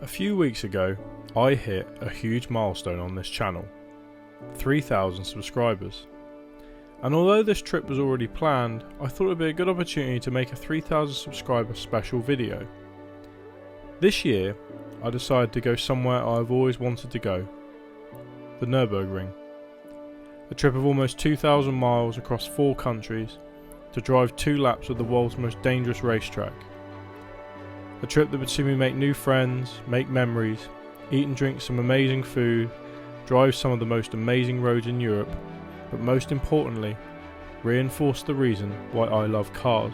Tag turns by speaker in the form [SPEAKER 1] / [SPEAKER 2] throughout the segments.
[SPEAKER 1] A few weeks ago, I hit a huge milestone on this channel, 3,000 subscribers. And although this trip was already planned, I thought it would be a good opportunity to make a 3,000 subscriber special video. This year, I decided to go somewhere I've always wanted to go, the Nurburgring. A trip of almost 2,000 miles across 4 countries to drive 2 laps of the world's most dangerous racetrack. A trip that would see me make new friends, make memories, eat and drink some amazing food, drive some of the most amazing roads in Europe, but most importantly, reinforce the reason why I love cars.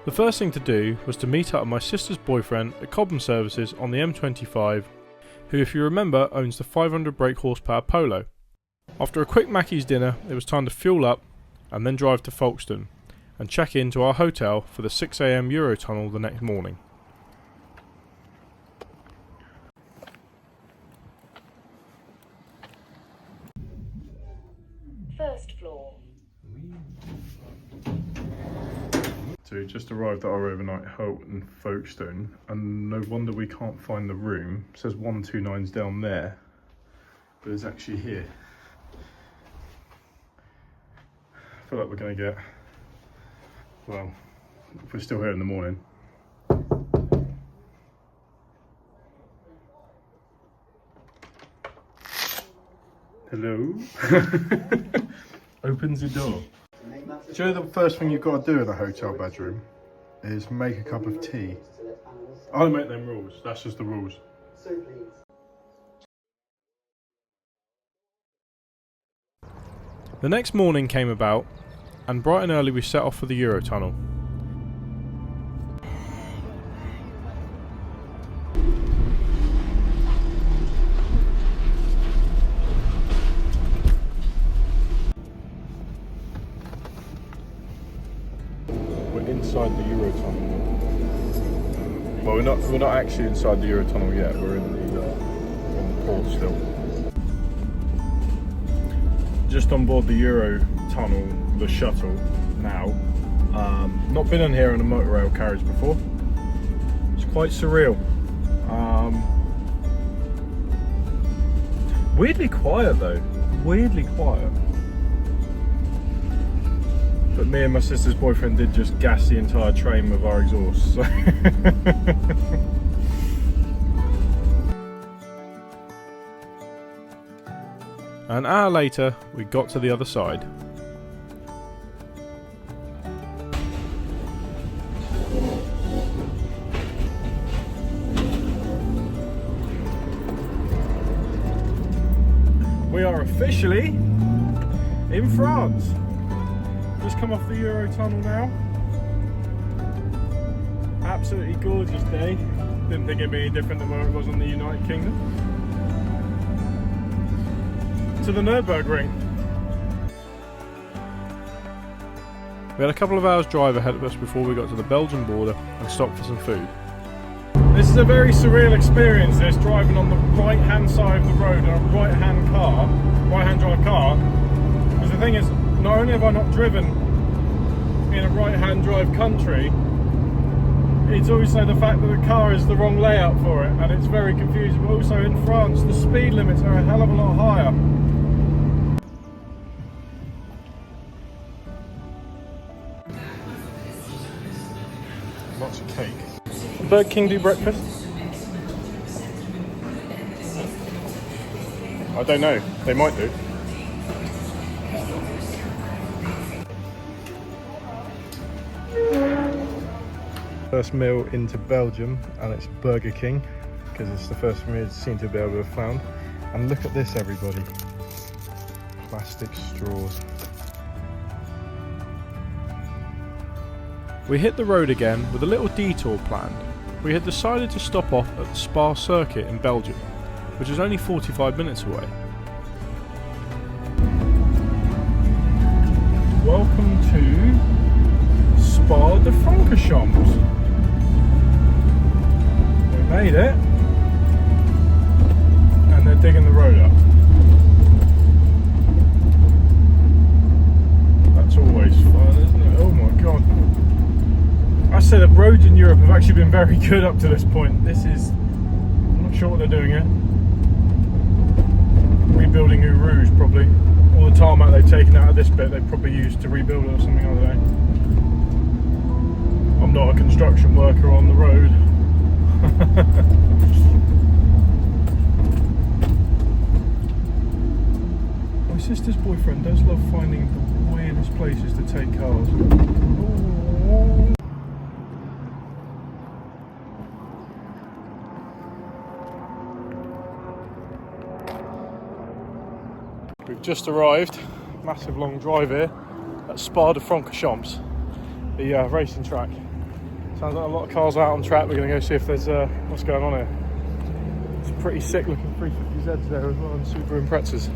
[SPEAKER 1] The first thing to do was to meet up with my sister's boyfriend at Cobham Services on the M25, who, if you remember, owns the 500 brake horsepower Polo. After a quick Mackey's dinner, it was time to fuel up and then drive to Folkestone and check into our hotel for the 6 AM Eurotunnel the next morning.
[SPEAKER 2] First floor.
[SPEAKER 1] So we just arrived at our overnight halt in Folkestone, and no wonder we can't find the room. It says 129's down there, but it's actually here. I feel like we're going to get, well, if we're still here in the morning. Hello? Opens the door. Do you know the first thing you've got to do in a hotel bedroom is make a cup of tea? I don't make them rules, that's just the rules. The next morning came about, and bright and early we set off for the Eurotunnel. Inside the Eurotunnel. Well, we're not actually inside the Eurotunnel yet. We're in the port still. Just on board the Eurotunnel, the shuttle now. Not been in here on a motor rail carriage before. It's quite surreal. Weirdly quiet though. Weirdly quiet. But me and my sister's boyfriend did just gas the entire train with our exhaust, so. An hour later, we got to the other side. We are officially in France. Just come off the Eurotunnel now. Absolutely gorgeous day. Didn't think it'd be any different than where it was in the United Kingdom. To the Nurburgring. We had a couple of hours drive ahead of us before we got to the Belgian border and stopped for some food. This is a very surreal experience, this, driving on the right hand side of the road in a right hand drive car. Because the thing is, not only have I not driven in a right-hand drive country, it's also the fact that the car is the wrong layout for it, and it's very confusing. But also in France, the speed limits are a hell of a lot higher. Lots of cake. Burger King do breakfast? I don't know. They might do. First meal into Belgium, and it's Burger King because it's the first meal I seem to be able to have found. And look at this, everybody, plastic straws. We hit the road again with a little detour planned. We had decided to stop off at the Spa circuit in Belgium, which is only 45 minutes away. Welcome to Spa de Francorchamps. We made it, and they're digging the road up. That's always fun, isn't it? Oh my god. That's to say the roads in Europe have actually been very good up to this point. This is, I'm not sure what they're doing here. Rebuilding Eau Rouge probably. All the tarmac they've taken out of this bit they've probably used to rebuild it or something, I don't know. I'm not a construction worker on the road. My sister's boyfriend does love finding the weirdest places to take cars. Oh. We've just arrived, massive long drive here at Spa de Francorchamps, the racing track. Sounds like a lot of cars out on track. We're going to go see if there's what's going on here. It's pretty sick looking 350Zs there as well, and Super Imprezas.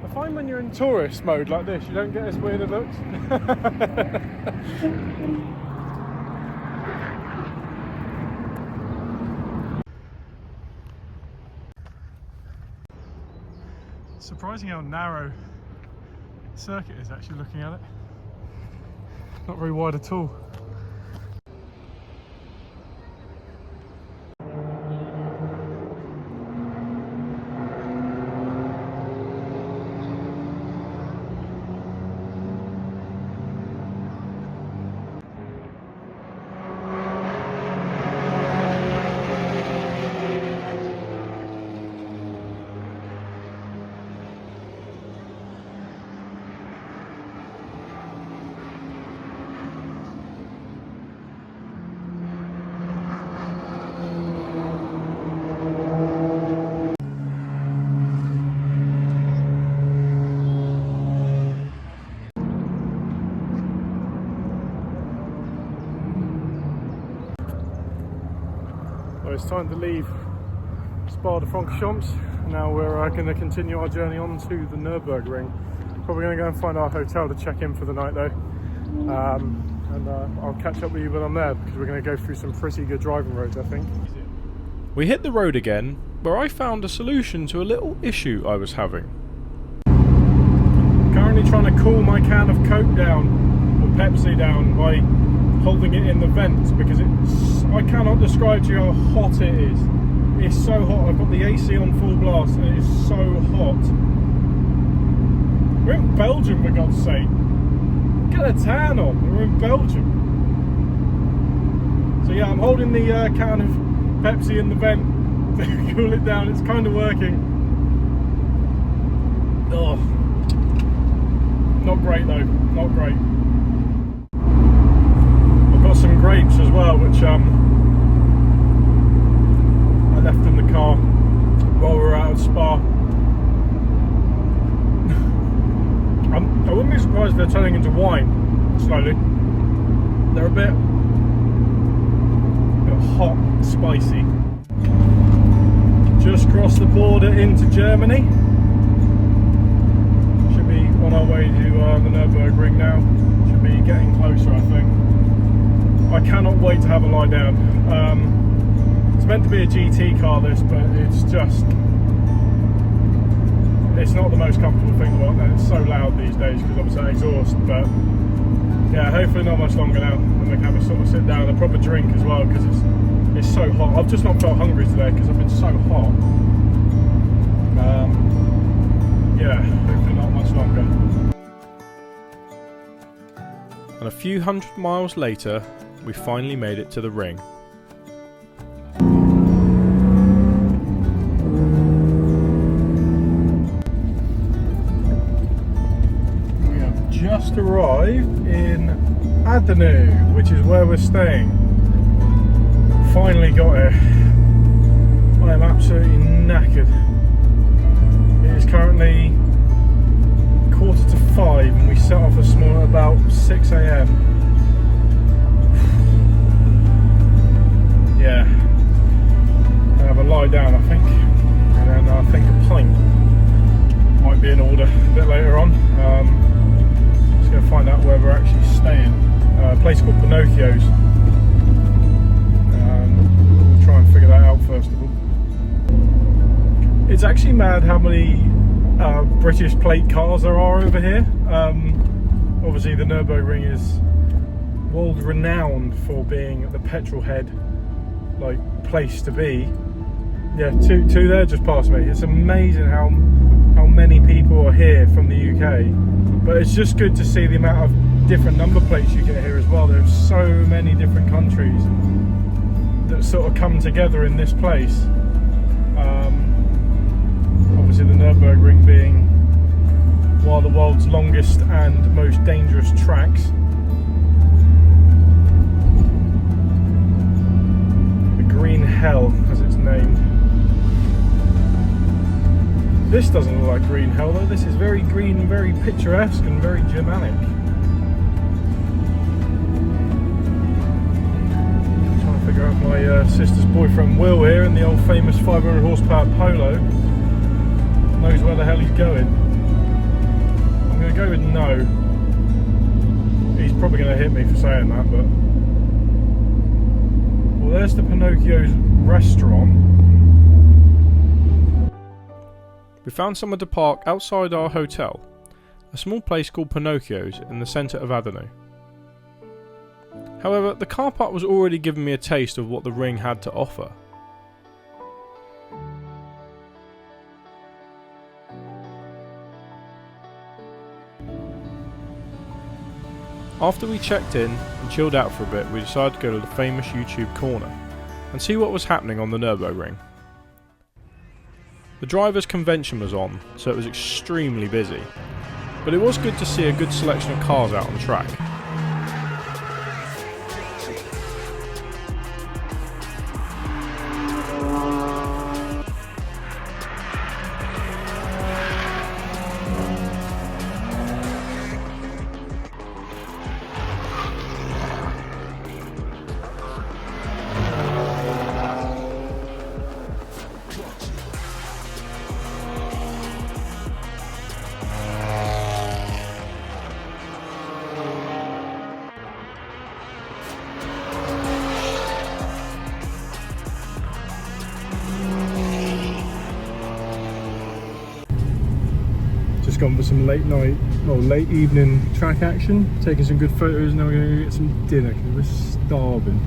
[SPEAKER 1] I find when you're in tourist mode like this, you don't get as weird it looks. Surprising how narrow the circuit is actually looking at it. Not very wide at all. Well, it's time to leave Spa de Francorchamps. Now we're going to continue our journey on to the Nurburgring. Probably going to go and find our hotel to check in for the night though. And I'll catch up with you when I'm there, because we're going to go through some pretty good driving roads, I think. We hit the road again, where I found a solution to a little issue I was having. Currently trying to cool my can of Coke down, or Pepsi down, by holding it in the vents, because I cannot describe to you how hot it is. It's so hot. I've got the AC on full blast and it is so hot. We're in Belgium, for God's sake. Get a tan on, we're in Belgium. So yeah, I'm holding the can of Pepsi in the vent to cool it down. It's kind of working. Oh, not great though, not great. Got some grapes as well, which I left in the car while we were out of Spa. I wouldn't be surprised if they're turning into wine slowly. They're a bit hot, spicy. Just crossed the border into Germany. Should be on our way to the Nurburgring now. Should be getting closer, I think. I cannot wait to have a lie down. It's meant to be a GT car this, but it's not the most comfortable thing about that. It's so loud these days because I'm so exhaust, but yeah, hopefully not much longer now, and we can have a sort of sit down and a proper drink as well, because it's so hot. I've just not felt hungry today because I've been so hot. Yeah, hopefully not much longer. And a few hundred miles later, we finally made it to the ring. We have just arrived in Adenu, which is where we're staying. Finally got here. I am absolutely knackered. It is currently 4:45 and we set off this morning at about 6 AM. Yeah, I'll have a lie down I think, and then I think a pint might be in order a bit later on. It's actually mad how many British plate cars there are over here. Obviously the Nürburgring is world renowned for being the petrol head like place to be. Yeah, two there just past me. It's amazing how many people are here from the UK, but it's just good to see the amount of different number plates you get here as well. There's so many different countries that sort of come together in this place. Obviously the Nürburgring being one of the world's longest and most dangerous tracks. The Green Hell as it's named. This doesn't look like Green Hell though. This is very green and very picturesque and very Germanic. I'm trying to figure out my sister's boyfriend Will here in the old famous 500 horsepower Polo. Knows where the hell he's going. I'm going to go with no. He's probably going to hit me for saying that, but... Well, there's the Pinocchio's restaurant. We found somewhere to park outside our hotel, a small place called Pinocchio's in the centre of Adeno. However, the car park was already giving me a taste of what the ring had to offer. After we checked in and chilled out for a bit, we decided to go to the famous YouTube corner and see what was happening on the Nürburgring. The drivers' convention was on, so it was extremely busy, but it was good to see a good selection of cars out on the track. Just gone for some late night, well, late evening track action, taking some good photos. Now we're going to go get some dinner because we're starving.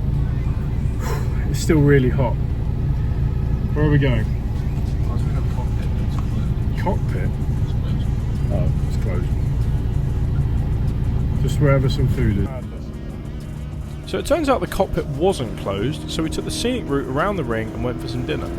[SPEAKER 1] It's still really hot. Where are we going? Cockpit? Oh, it's closed. Just wherever some food is. So it turns out the cockpit wasn't closed, so we took the scenic route around the ring and went for some dinner.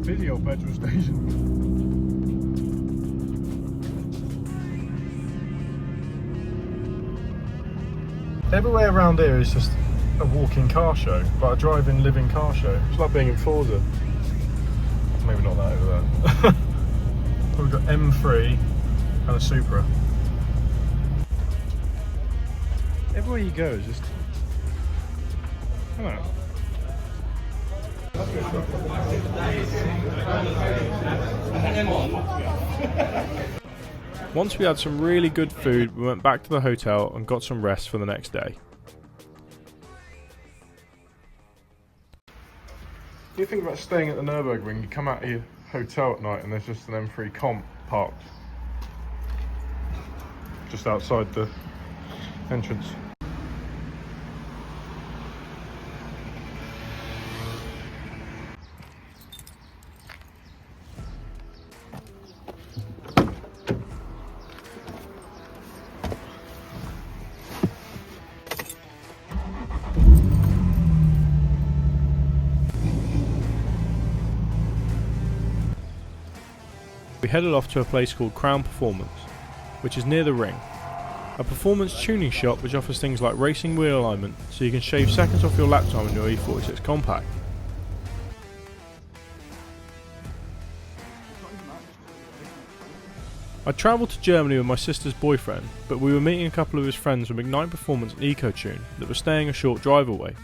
[SPEAKER 1] Busy old petrol station. Everywhere around here is just a walking car show, like a drive-in living car show. It's like being in Forza. Maybe not that over there. We've got M3 and a Supra. Everywhere you go is just... I don't know. Once we had some really good food, we went back to the hotel and got some rest for the next day. If you think about staying at the Nürburgring, you come out of your hotel at night and there's just an M3 comp parked just outside the entrance. We headed off to a place called Crown Performance, which is near the ring. A performance tuning shop which offers things like racing wheel alignment, so you can shave seconds off your lap time on your E46 compact. I travelled to Germany with my sister's boyfriend, but we were meeting a couple of his friends from Ignite Performance and EcoTune that were staying a short drive away.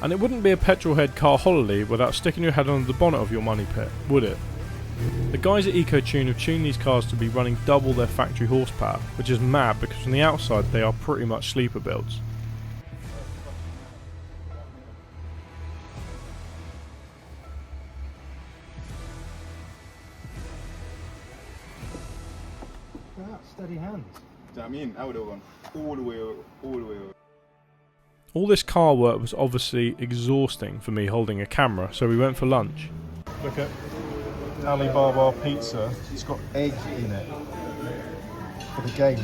[SPEAKER 1] And it wouldn't be a petrolhead car holiday without sticking your head under the bonnet of your money pit, would it? The guys at EcoTune have tuned these cars to be running double their factory horsepower, which is mad because from the outside they are pretty much sleeper builds.
[SPEAKER 2] Steady hands.
[SPEAKER 3] Do you know what I mean? I would have gone all the way over, all the way over.
[SPEAKER 1] All this car work was obviously exhausting for me holding a camera, so we went for lunch. Look at Alibaba pizza. It's got egg in it for the games.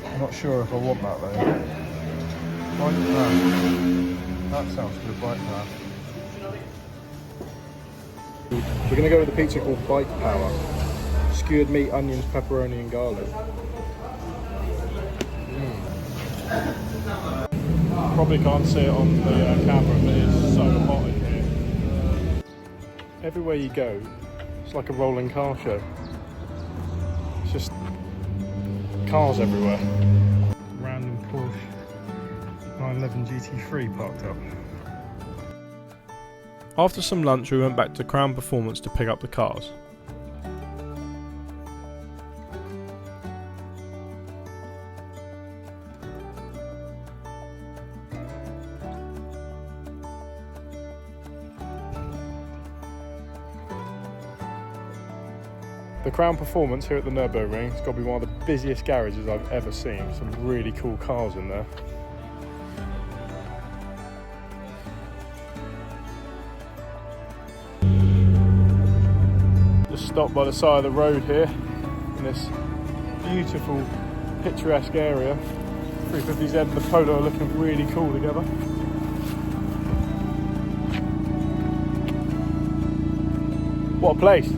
[SPEAKER 1] I'm not sure if I want that though. Bike pan. That sounds good, bike pan. We're going to go with a pizza called Bike Power. Skewered meat, onions, pepperoni and garlic. Probably can't see it on the camera, but it's so hot in here. Everywhere you go, it's like a rolling car show. It's just cars everywhere. Random Porsche 911 GT3 parked up. After some lunch, we went back to Crown Performance to pick up the cars. The Crown Performance here at the Nurburgring has got to be one of the busiest garages I've ever seen. Some really cool cars in there. Just stopped by the side of the road here in this beautiful picturesque area. 350Z and the Polo are looking really cool together. What a place!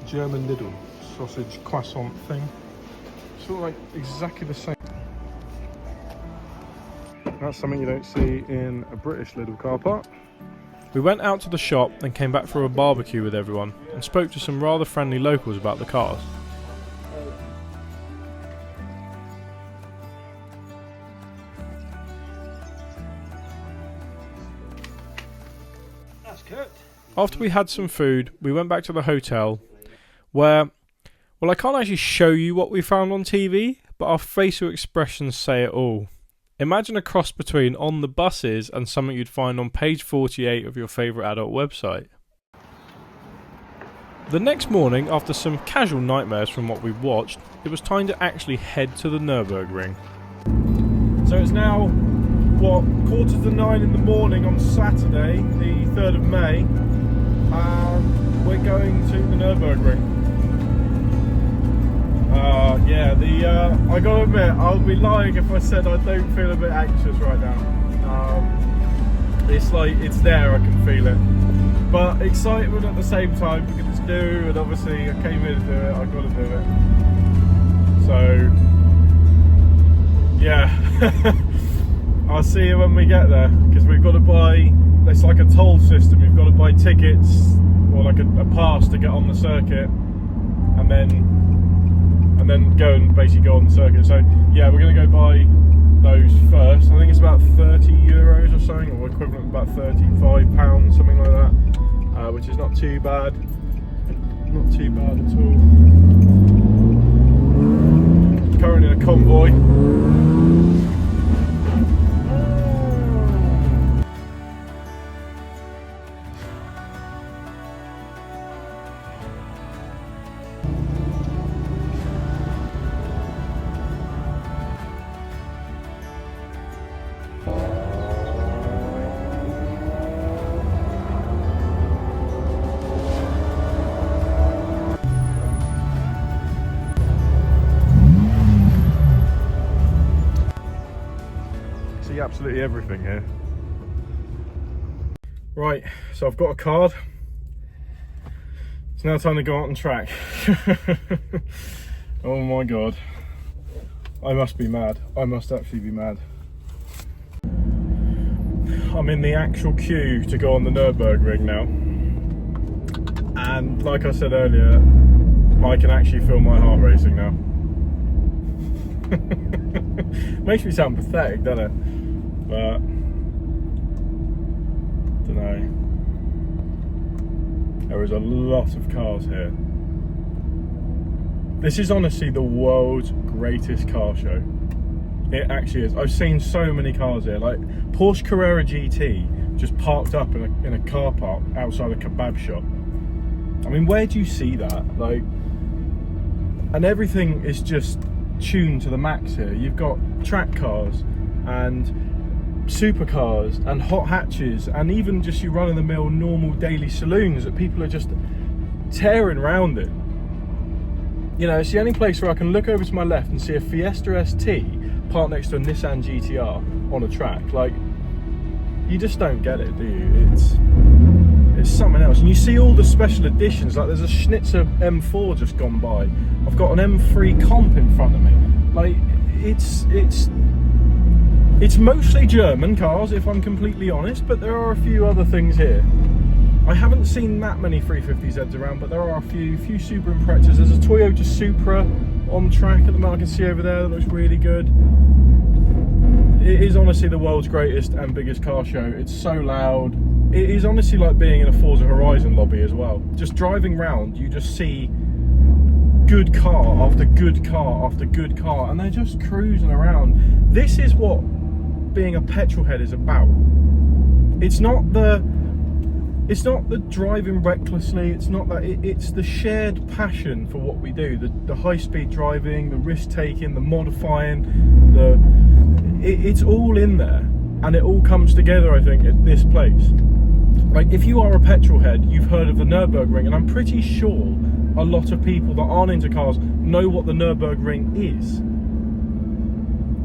[SPEAKER 1] German Lidl sausage croissant thing. Sort of like exactly the same. That's something you don't see in a British Lidl car park. We went out to the shop and came back for a barbecue with everyone and spoke to some rather friendly locals about the cars.
[SPEAKER 2] That's good.
[SPEAKER 1] After we had some food, we went back to the hotel where, well, I can't actually show you what we found on TV, but our facial expressions say it all. Imagine a cross between On the Buses and something you'd find on page 48 of your favourite adult website. The next morning, after some casual nightmares from what we watched, it was time to actually head to the Nurburgring. So it's now, what, 8:45 in the morning on Saturday, the 3rd of May, and we're going to the Nurburgring. I gotta admit, I'll be lying if I said I don't feel a bit anxious right now. It's like, it's there, I can feel it. But excitement at the same time, because it's new, and obviously I came here to do it, I've got to do it. So, yeah. I'll see you when we get there, because we've got to buy, it's like a toll system, you've got to buy tickets, or like a pass to get on the circuit, and then go and basically go on the circuit. So yeah, we're going to go buy those first. I think it's about €30 or something, or equivalent to about £35, something like that, which is not too bad. Not too bad at all. Currently in a convoy. absolutely everything here. Right, so I've got a card. It's now time to go out and track. Oh my god. I must be mad. I must actually be mad. I'm in the actual queue to go on the Nurburgring now. And like I said earlier, I can actually feel my heart racing now. Makes me sound pathetic, doesn't it? But dunno. There is a lot of cars here. This is honestly the world's greatest car show. It actually is. I've seen so many cars here, like Porsche Carrera GT just parked up in a car park outside a kebab shop. I mean, where do you see that? Like, and everything is just tuned to the max here. You've got track cars and supercars and hot hatches and even just your run-of-the-mill normal daily saloons that people are just tearing around in. You know, it's the only place where I can look over to my left and see a Fiesta ST parked next to a Nissan GTR on a track. Like, you just don't get it, do you? It's something else. And you see all the special editions, like there's a Schnitzer M4 just gone by. I've got an M3 Comp in front of me. Like, it's mostly German cars, if I'm completely honest, but there are a few other things here. I haven't seen that many 350Zs around, but there are a few Super Imprezas. There's a Toyota Supra on track at the moment I can see over there that looks really good. It is honestly the world's greatest and biggest car show. It's so loud. It is honestly like being in a Forza Horizon lobby as well. Just driving round, you just see good car after good car after good car, and they're just cruising around. This is what being a petrol head is about. It's not the driving recklessly, it's not that, it's the shared passion for what we do, the high-speed driving, the risk-taking, the modifying, it's all in there, and it all comes together, I think, at this place. Like, if you are a petrol head, you've heard of the Nurburgring, and I'm pretty sure a lot of people that aren't into cars know what the Nurburgring is.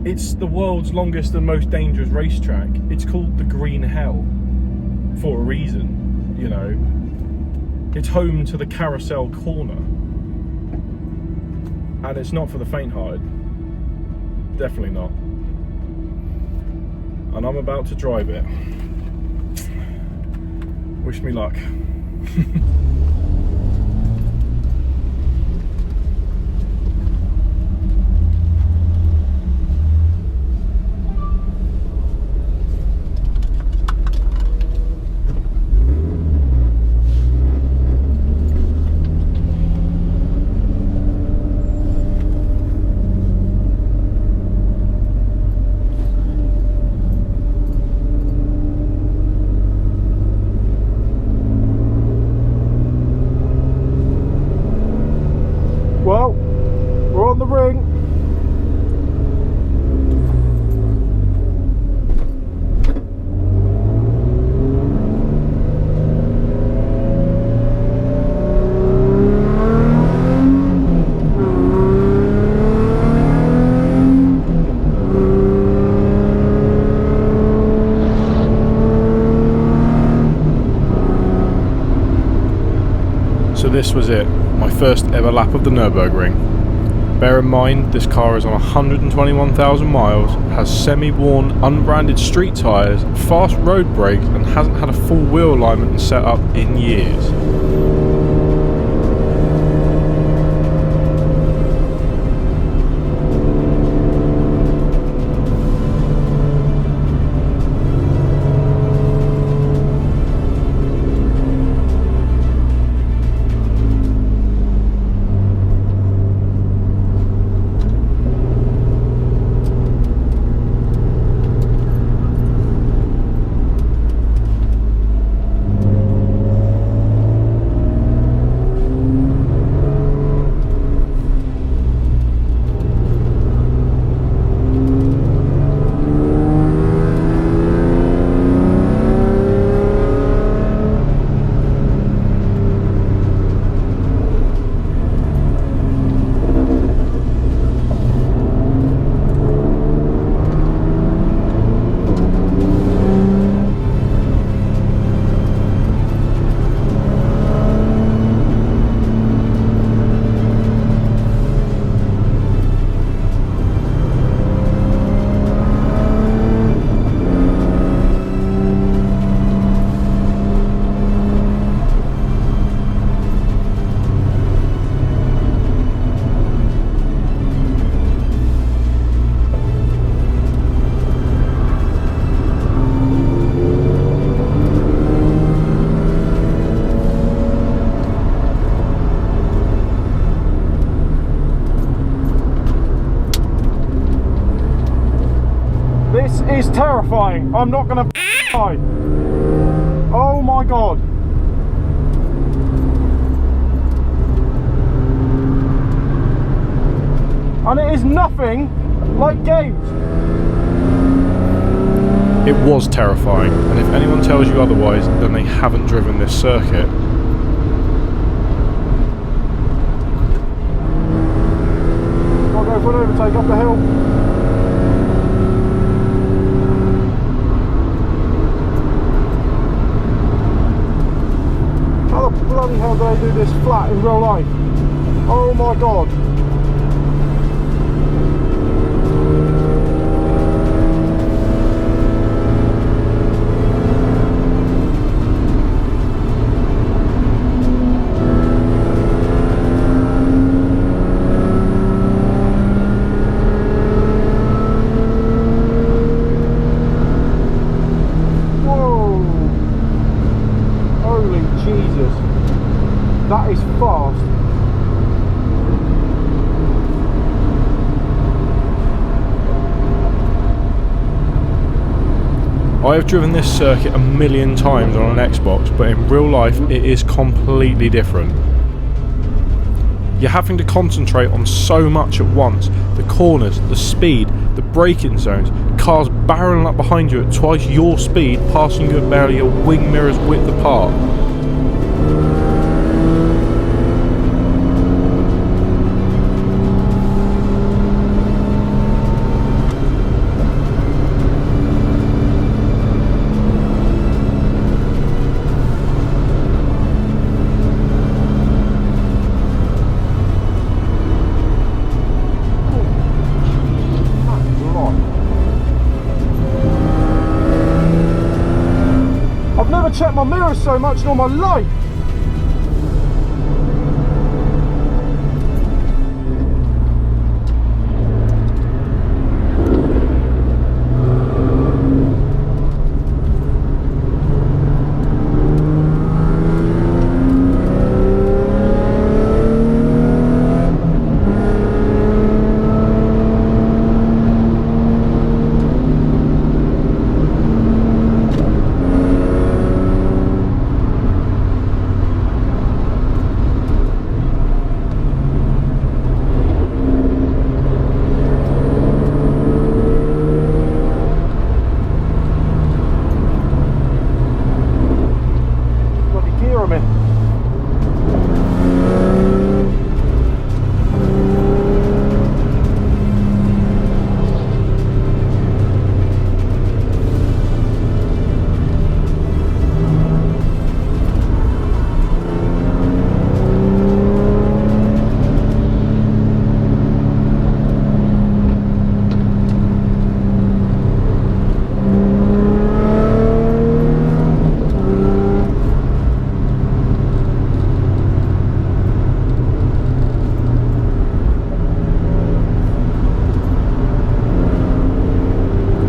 [SPEAKER 1] It's the world's longest and most dangerous racetrack. It's called the Green Hell for a reason. You know, it's home to the Carousel Corner, and it's not for the faint-hearted. Definitely not. And I'm about to drive it. Wish me luck. Well, we're on the ring. So this was it, my first ever lap of the Nürburgring. Bear in mind, this car is on 121,000 miles, has semi-worn, unbranded street tyres, fast road brakes, and hasn't had a full wheel alignment and setup in years. is terrifying. I'm not gonna lie. Oh my god. And it is nothing like games. It was terrifying, and if anyone tells you otherwise, then they haven't driven this circuit. Gotta go for an overtake up the hill. How the bloody hell do they do this flat in real life? Oh my god. That is fast. I have driven this circuit a million times on an Xbox, but in real life it is completely different. You're having to concentrate on so much at once. The corners, the speed, the braking zones, cars barreling up behind you at twice your speed, passing you at barely a wing mirror's width apart. Check my mirrors so much in all my life.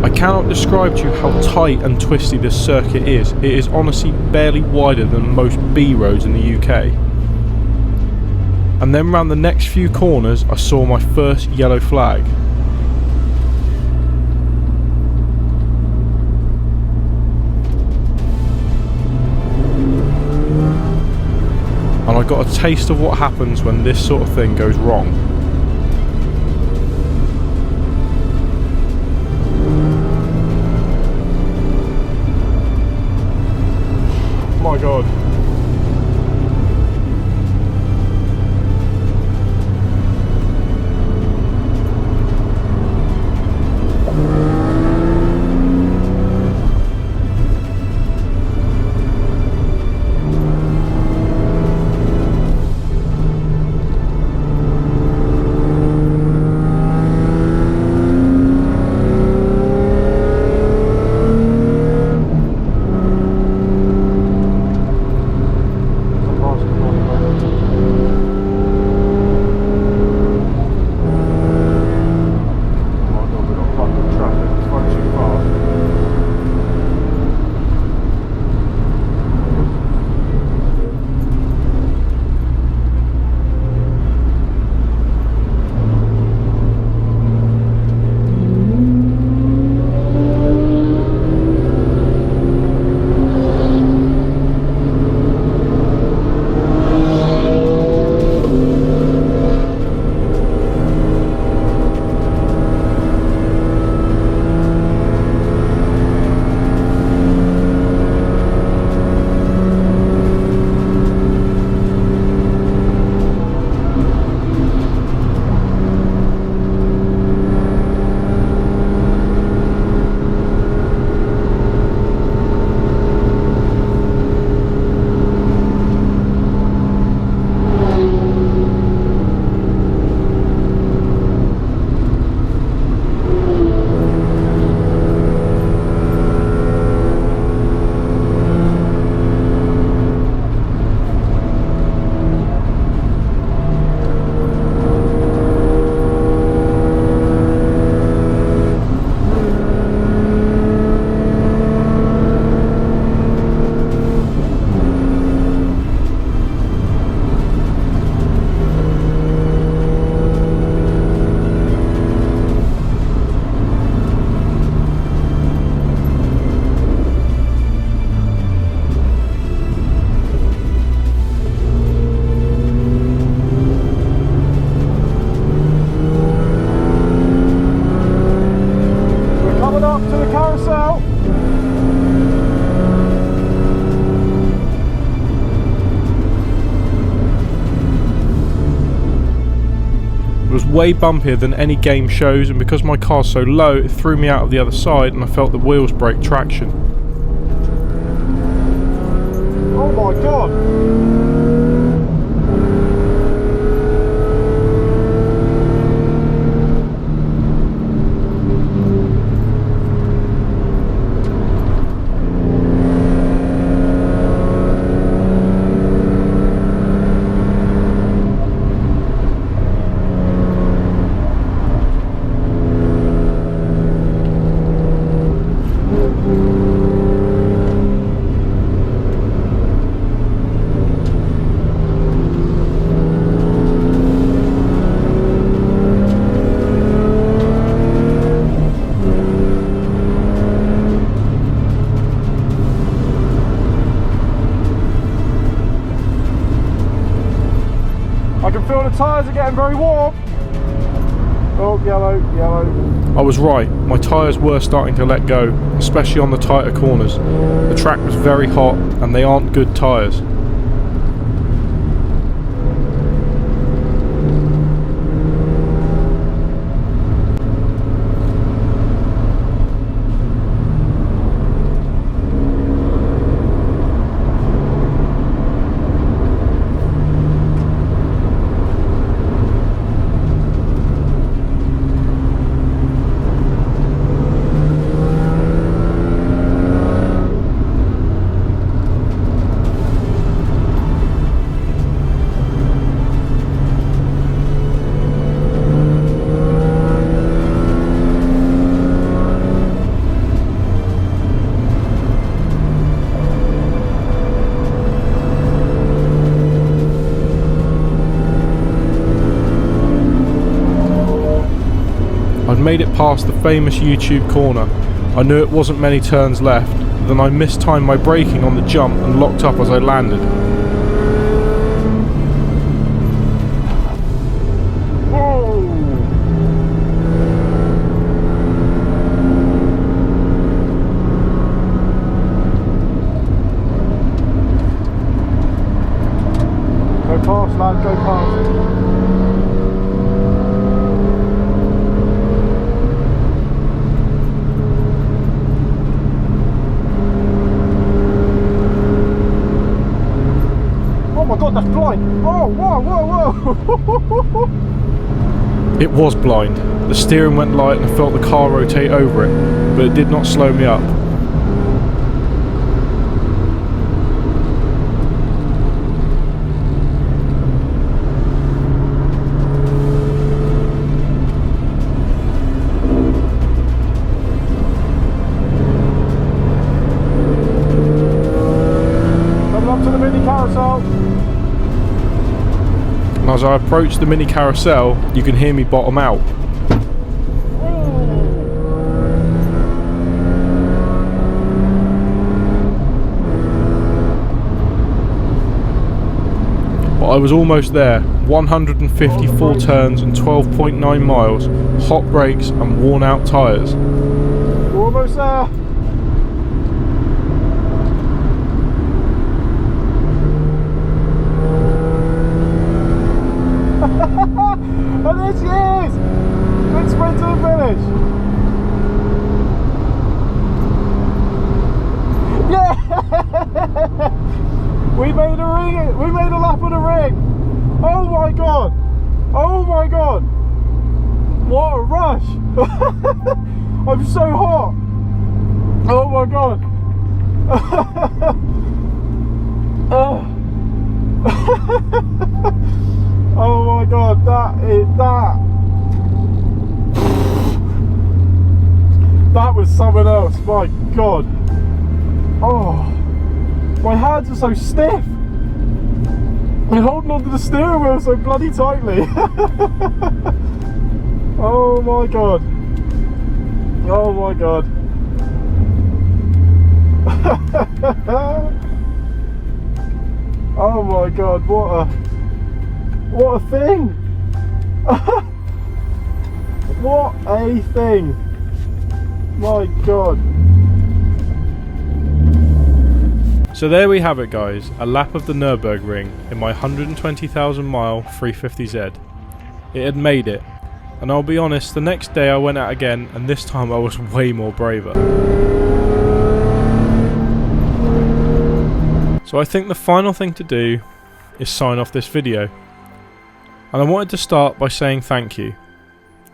[SPEAKER 1] I cannot describe to you how tight and twisty this circuit is. It is honestly barely wider than most B roads in the UK. And then round the next few corners I saw my first yellow flag. And I got a taste of what happens when this sort of thing goes wrong. Oh my god. was way bumpier than any game shows, and because my car's so low, it threw me out of the other side and I felt the wheels break traction.
[SPEAKER 2] Oh my god! I can feel the tyres are getting very warm. Oh, yellow, yellow.
[SPEAKER 1] I was right, my tyres were starting to let go, especially on the tighter corners. The track was very hot and they aren't good tyres. I'd made it past the famous YouTube corner. I knew it wasn't many turns left, then I mistimed my braking on the jump and locked up as I landed.
[SPEAKER 2] Go past, lad, go past. Oh my god, that's blind! Oh, whoa, whoa, whoa!
[SPEAKER 1] It was blind. The steering went light and I felt the car rotate over it, but it did not slow me up.
[SPEAKER 2] Coming up to the mini carousel.
[SPEAKER 1] And as I approach the mini carousel, you can hear me bottom out. But I was almost there. 154 turns and 12.9 miles, hot brakes and worn out tyres.
[SPEAKER 2] We're almost there. And there she is! Good sprint to the finish! Yeah! We made a ring! We made a lap of the ring! Oh my god! Oh my god! What a rush! I'm so hot! Oh my god! Oh. Oh my god, that was something else, my god. Oh, my hands are so stiff. I'm holding onto the steering wheel so bloody tightly. Oh my god. Oh my god. Oh my god, what a thing! What a thing! My god.
[SPEAKER 1] So there we have it guys, a lap of the Nurburgring in my 120,000 mile 350Z. It had made it, and I'll be honest, the next day I went out again, and this time I was way more braver. So I think the final thing to do is sign off this video. And I wanted to start by saying thank you.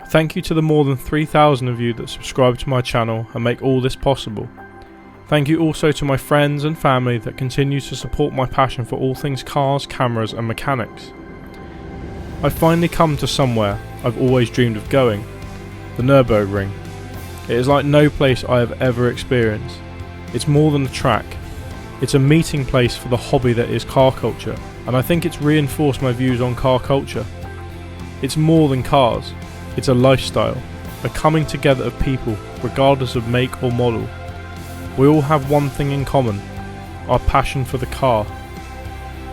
[SPEAKER 1] Thank you to the more than 3,000 of you that subscribe to my channel and make all this possible. Thank you also to my friends and family that continue to support my passion for all things cars, cameras and mechanics. I've finally come to somewhere I've always dreamed of going, the Nurburgring. It is like no place I have ever experienced. It's more than a track. It's a meeting place for the hobby that is car culture, and I think it's reinforced my views on car culture. It's more than cars, it's a lifestyle, a coming together of people regardless of make or model. We all have one thing in common, our passion for the car.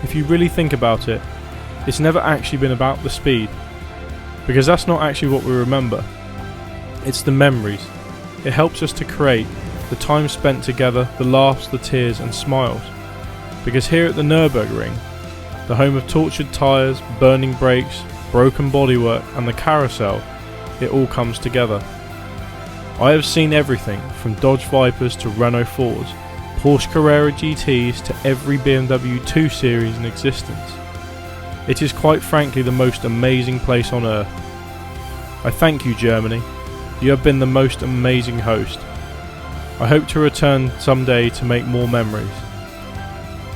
[SPEAKER 1] If you really think about it, it's never actually been about the speed, because that's not actually what we remember. It's the memories. It helps us to create the time spent together, the laughs, the tears and smiles. Because here at the Nurburgring, the home of tortured tyres, burning brakes, broken bodywork and the carousel, it all comes together. I have seen everything from Dodge Vipers to Renault Fords, Porsche Carrera GTs to every BMW 2 Series in existence. It is quite frankly the most amazing place on earth. I thank you, Germany. You have been the most amazing host. I hope to return someday to make more memories.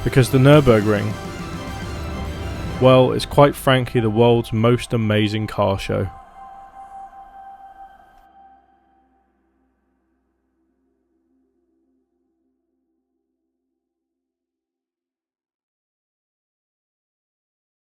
[SPEAKER 1] Because the Nürburgring, well, it's quite frankly the world's most amazing car show.